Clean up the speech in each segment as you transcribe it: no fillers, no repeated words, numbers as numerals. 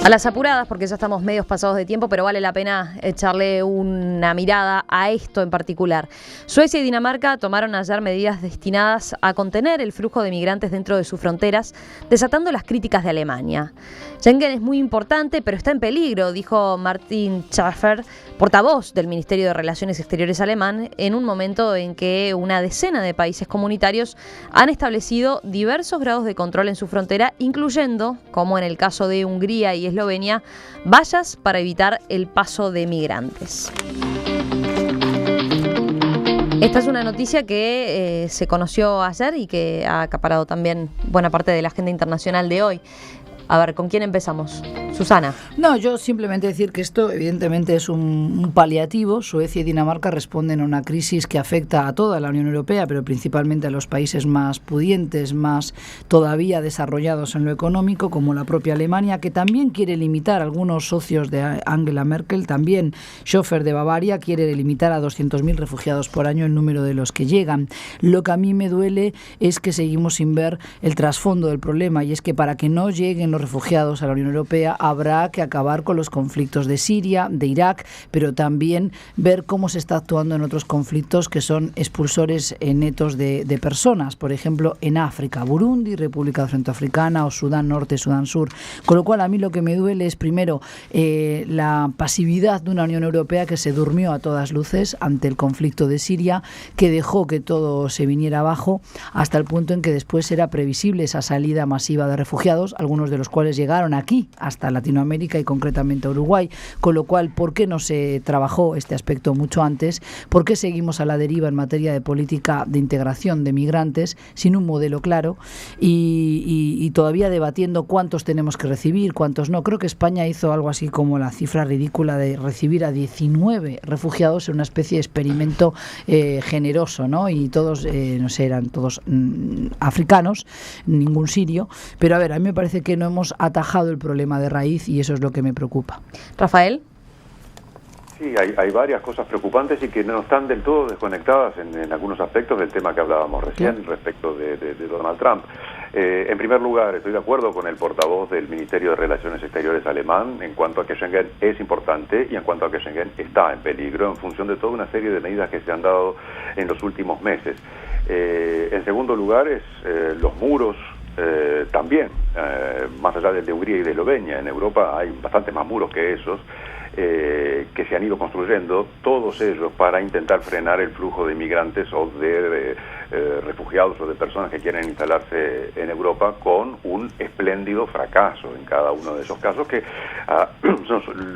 A las apuradas, porque ya estamos medios pasados de tiempo, pero vale la pena echarle una mirada a esto en particular. Suecia y Dinamarca tomaron ayer medidas destinadas a contener el flujo de migrantes dentro de sus fronteras, desatando las críticas de Alemania. Schengen es muy importante, pero está en peligro, dijo Martin Schäfer, portavoz del Ministerio de Relaciones Exteriores alemán, en un momento en que una decena de países comunitarios han establecido diversos grados de control en su frontera, incluyendo, como en el caso de Hungría y Eslovenia, vallas para evitar el paso de migrantes. Esta es una noticia que se conoció ayer y que ha acaparado también buena parte de la agenda internacional de hoy. A ver, ¿con quién empezamos? Susana. No, yo simplemente decir que esto evidentemente es un paliativo. Suecia y Dinamarca responden a una crisis que afecta a toda la Unión Europea, pero principalmente a los países más pudientes, más todavía desarrollados en lo económico, como la propia Alemania, que también quiere limitar a algunos socios de Angela Merkel. También Schäfer de Bavaria quiere limitar a 200.000 refugiados por año el número de los que llegan. Lo que a mí me duele es que seguimos sin ver el trasfondo del problema, y es que para que no lleguen los refugiados a la Unión Europea habrá que acabar con los conflictos de Siria, de Irak, pero también ver cómo se está actuando en otros conflictos que son expulsores netos de personas, por ejemplo en África, Burundi, República Centroafricana o Sudán Norte, Sudán Sur. Con lo cual a mí lo que me duele es primero la pasividad de una Unión Europea que se durmió a todas luces ante el conflicto de Siria, que dejó que todo se viniera abajo hasta el punto en que después era previsible esa salida masiva de refugiados, algunos de los cuales llegaron aquí hasta Latinoamérica y concretamente a Uruguay, con lo cual, ¿por qué no se trabajó este aspecto mucho antes? ¿Por qué seguimos a la deriva en materia de política de integración de migrantes sin un modelo claro y todavía debatiendo cuántos tenemos que recibir, cuántos no? Creo que España hizo algo así como la cifra ridícula de recibir a 19 refugiados en una especie de experimento generoso, ¿no? Y todos, no sé, eran todos africanos, ningún sirio, pero a ver, a mí me parece que no hemos atajado el problema de raíz y eso es lo que me preocupa. Rafael. Sí, hay varias cosas preocupantes y que no están del todo desconectadas en algunos aspectos del tema que hablábamos recién respecto de Donald Trump. En primer lugar, estoy de acuerdo con el portavoz del Ministerio de Relaciones Exteriores alemán en cuanto a que Schengen es importante y en cuanto a que Schengen está en peligro en función de toda una serie de medidas que se han dado en los últimos meses. En segundo lugar, los muros. También, más allá del de Hungría y de Eslovenia, en Europa hay bastante más muros que esos que se han ido construyendo, todos ellos para intentar frenar el flujo de inmigrantes o de refugiados o de personas que quieren instalarse en Europa, con un espléndido fracaso en cada uno de esos casos que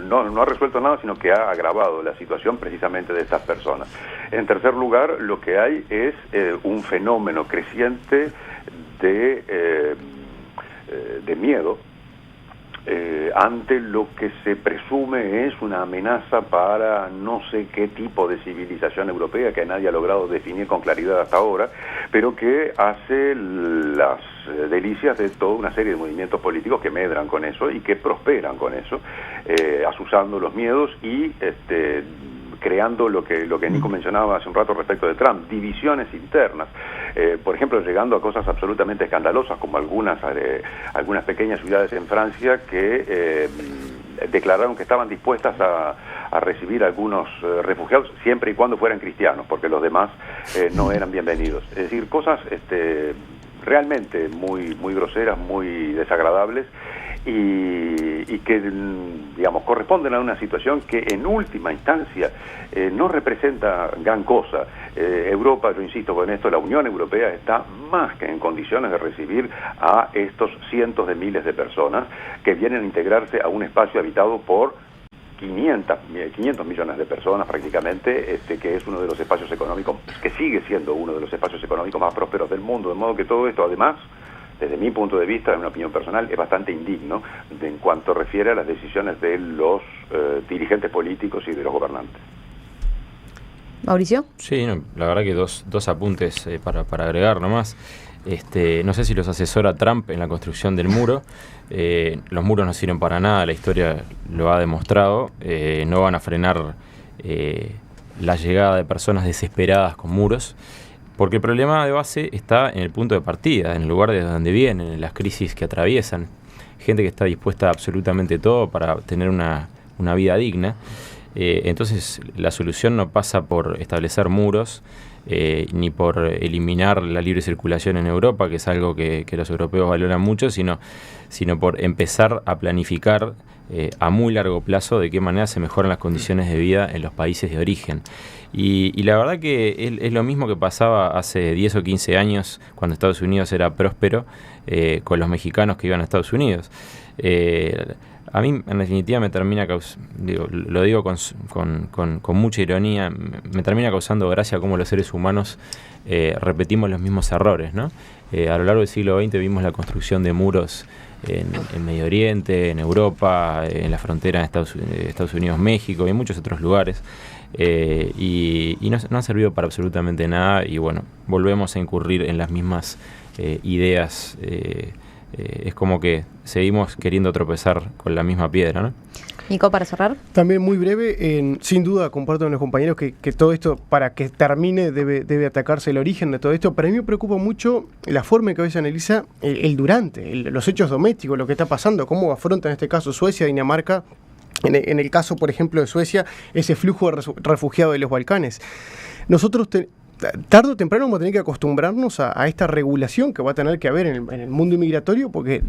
no ha resuelto nada, sino que ha agravado la situación precisamente de estas personas. En tercer lugar, lo que hay es un fenómeno creciente de miedo ante lo que se presume es una amenaza para no sé qué tipo de civilización europea que nadie ha logrado definir con claridad hasta ahora, pero que hace las delicias de toda una serie de movimientos políticos que medran con eso y que prosperan con eso, azuzando los miedos y creando lo que Nico mencionaba hace un rato respecto de Trump, divisiones internas, por ejemplo, llegando a cosas absolutamente escandalosas, como algunas pequeñas ciudades en Francia que declararon que estaban dispuestas a recibir algunos refugiados, siempre y cuando fueran cristianos, porque los demás no eran bienvenidos. Es decir, cosas realmente muy groseras, muy desagradables, y que, digamos, corresponden a una situación que en última instancia no representa gran cosa. Europa, yo insisto con esto, la Unión Europea está más que en condiciones de recibir a estos cientos de miles de personas que vienen a integrarse a un espacio habitado por 500 millones de personas prácticamente, que es uno de los espacios económicos, que sigue siendo uno de los espacios económicos más prósperos del mundo, de modo que todo esto, además, desde mi punto de vista, en una opinión personal, es bastante indigno en cuanto refiere a las decisiones de los dirigentes políticos y de los gobernantes. ¿Mauricio? Sí, no, la verdad que dos apuntes para agregar nomás. No sé si los asesora Trump en la construcción del muro. Los muros no sirven para nada, la historia lo ha demostrado. No van a frenar la llegada de personas desesperadas con muros. Porque el problema de base está en el punto de partida, en el lugar de donde vienen, en las crisis que atraviesan. gente que está dispuesta a absolutamente todo para tener una vida digna. Entonces la solución no pasa por establecer muros, ni por eliminar la libre circulación en Europa, que es algo que los europeos valoran mucho, sino por empezar a planificar a muy largo plazo de qué manera se mejoran las condiciones de vida en los países de origen. Y la verdad que es lo mismo que pasaba hace 10 o 15 años, cuando Estados Unidos era próspero, con los mexicanos que iban a Estados Unidos. A mí, en definitiva, me termina lo digo con mucha ironía, me termina causando gracia cómo los seres humanos repetimos los mismos errores, ¿no? A lo largo del siglo XX vimos la construcción de muros en Medio Oriente, en Europa, en la frontera de Estados Unidos-México y en muchos otros lugares. Y no ha servido para absolutamente nada, y bueno, volvemos a incurrir en las mismas ideas. Es como que seguimos queriendo tropezar con la misma piedra, ¿no? Nico, para cerrar. También muy breve, sin duda comparto con los compañeros que todo esto, para que termine, debe atacarse el origen de todo esto. Pero a mí me preocupa mucho la forma en que hoy se analiza el durante, los hechos domésticos, lo que está pasando, cómo afronta en este caso Suecia, Dinamarca. En el caso, por ejemplo, de Suecia, ese flujo de refugiados de los Balcanes. Nosotros tarde o temprano vamos a tener que acostumbrarnos a esta regulación que va a tener que haber en el mundo inmigratorio, porque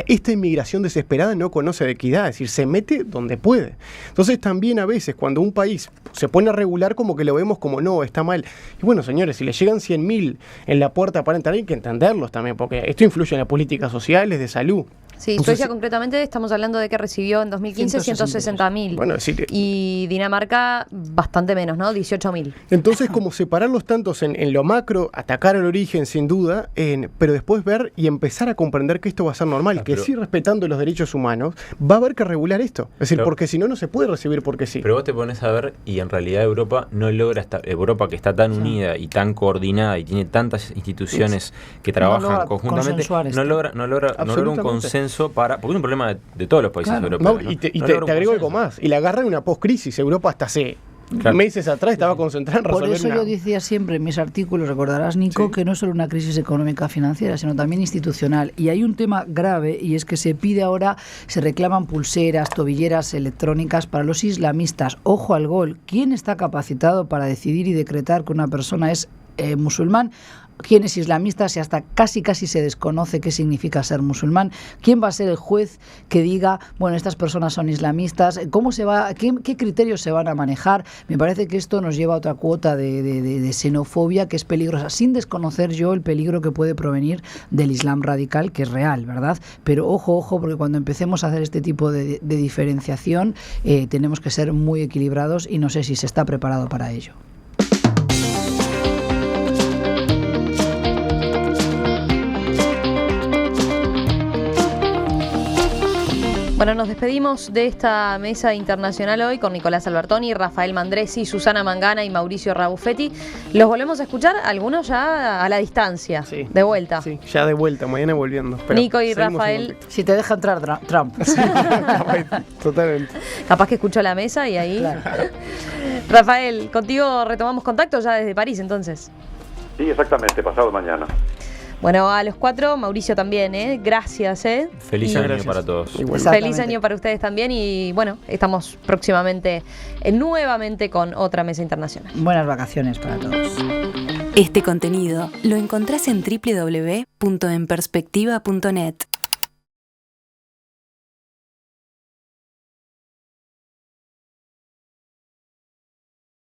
esta inmigración desesperada no conoce de equidad, es decir, se mete donde puede. Entonces también a veces cuando un país se pone a regular, como que lo vemos como no, está mal. Y bueno, señores, si le llegan 100.000 en la puerta para entrar, hay que entenderlos también, porque esto influye en las políticas sociales, de salud. Sí, Suecia concretamente estamos hablando de que recibió en 2015 160.000. Bueno, y Dinamarca bastante menos, ¿no? 18.000. Entonces, como separarlos tantos en lo macro, atacar el origen sin duda, pero después ver y empezar a comprender que esto va a ser normal, que sí, respetando los derechos humanos, va a haber que regular esto. Es decir, porque si no, no se puede recibir porque sí. Pero vos te pones a ver y en realidad Europa no logra Europa, que está tan unida y tan coordinada y tiene tantas instituciones que trabajan conjuntamente, no logra un consenso porque es un problema de todos los países europeos. No, y te agrego algo más, y la agarra en una post-crisis. Europa hasta hace meses atrás estaba concentrada en resolver. Por eso yo decía siempre en mis artículos, recordarás, Nico, que no es solo una crisis económica financiera, sino también institucional. Y hay un tema grave, y es que se pide ahora, se reclaman pulseras, tobilleras electrónicas para los islamistas. Ojo al gol. ¿Quién está capacitado para decidir y decretar que una persona es musulmán? ¿Quién es islamista? Si hasta casi se desconoce qué significa ser musulmán. ¿Quién va a ser el juez que diga, bueno, estas personas son islamistas? ¿Cómo se va? ¿Qué criterios se van a manejar? Me parece que esto nos lleva a otra cuota de xenofobia que es peligrosa, sin desconocer yo el peligro que puede provenir del Islam radical, que es real, ¿verdad? Pero ojo, porque cuando empecemos a hacer este tipo de diferenciación, tenemos que ser muy equilibrados y no sé si se está preparado para ello. Bueno, nos despedimos de esta mesa internacional hoy con Nicolás Albertoni, Rafael Mandresi, Susana Mangana y Mauricio Rabuffetti. Los volvemos a escuchar, algunos ya a la distancia, de vuelta. Sí, ya de vuelta, mañana volviendo. Pero Nico y Rafael. Si te deja entrar Trump. Sí, totalmente. Capaz que escucho la mesa y ahí... Claro. Rafael, contigo retomamos contacto ya desde París, entonces. Sí, exactamente, pasado mañana. Bueno, a los cuatro, Mauricio también, gracias. Feliz año para todos. Feliz año para ustedes también y bueno, estamos próximamente nuevamente con otra mesa internacional. Buenas vacaciones para todos. Este contenido lo encontrás en www.enperspectiva.net.